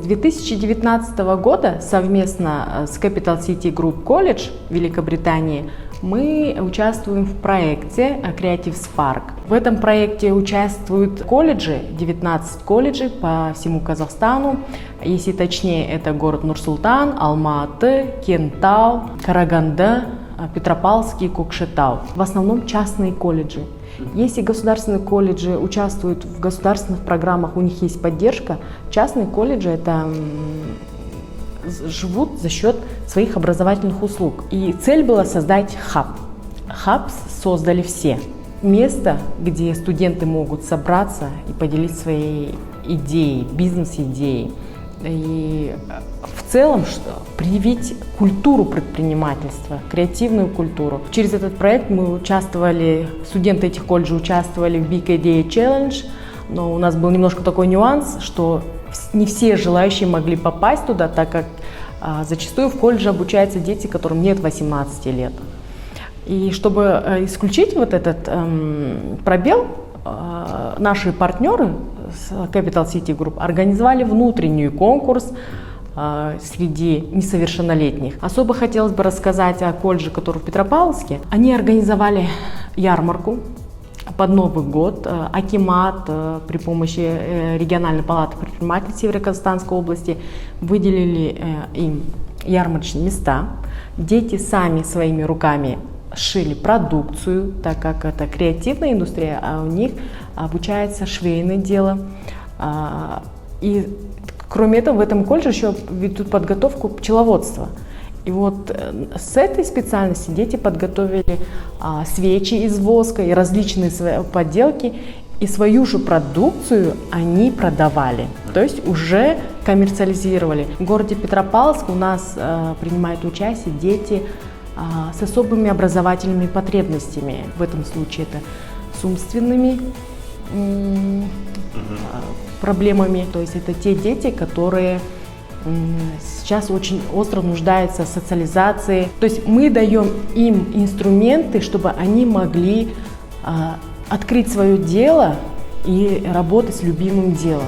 2019 года совместно с Capital City Group College Великобритании мы участвуем в проекте Creative Spark. В этом проекте участвуют колледжи, 19 колледжей по всему Казахстану. Если точнее, это город Нур-Султан, Алма-Аты, Кентау, Караганды, Петропавловск, Кокшетау. В основном частные колледжи. Если государственные колледжи участвуют в государственных программах, у них есть поддержка, частные колледжи это живут за счет своих образовательных услуг. И цель была создать хаб. Хаб создали все. Место, где студенты могут собраться и поделиться своей идеей, бизнес-идеей. И в целом привить культуру предпринимательства, креативную культуру. Через этот проект мы участвовали, студенты этих колледжей участвовали в Big Idea Challenge, но у нас был немножко такой нюанс, что не все желающие могли попасть туда, так как зачастую в колледже обучаются дети, которым нет 18 лет. И чтобы исключить вот этот пробел, наши партнеры с Capital City Group организовали внутренний конкурс среди несовершеннолетних. Особо хотелось бы рассказать о колледже, который в Петропавловске. Они организовали ярмарку под Новый год. Акимат при помощи региональной палаты предпринимателей Северо-Казахстанской области выделили им ярмарочные места. Дети сами своими руками шили продукцию, так как это креативная индустрия, а у них обучается швейное дело. И кроме этого в этом колледже еще ведут подготовку пчеловодства. И вот с этой специальности дети подготовили свечи из воска и различные свои подделки, и свою же продукцию они продавали, то есть уже коммерциализировали. В городе Петропавловск у нас принимают участие дети с особыми образовательными потребностями. В этом случае это с умственными проблемами, то есть это те дети, которые сейчас очень остро нуждаются в социализации. То есть мы даем им инструменты, чтобы они могли открыть свое дело и работать с любимым делом.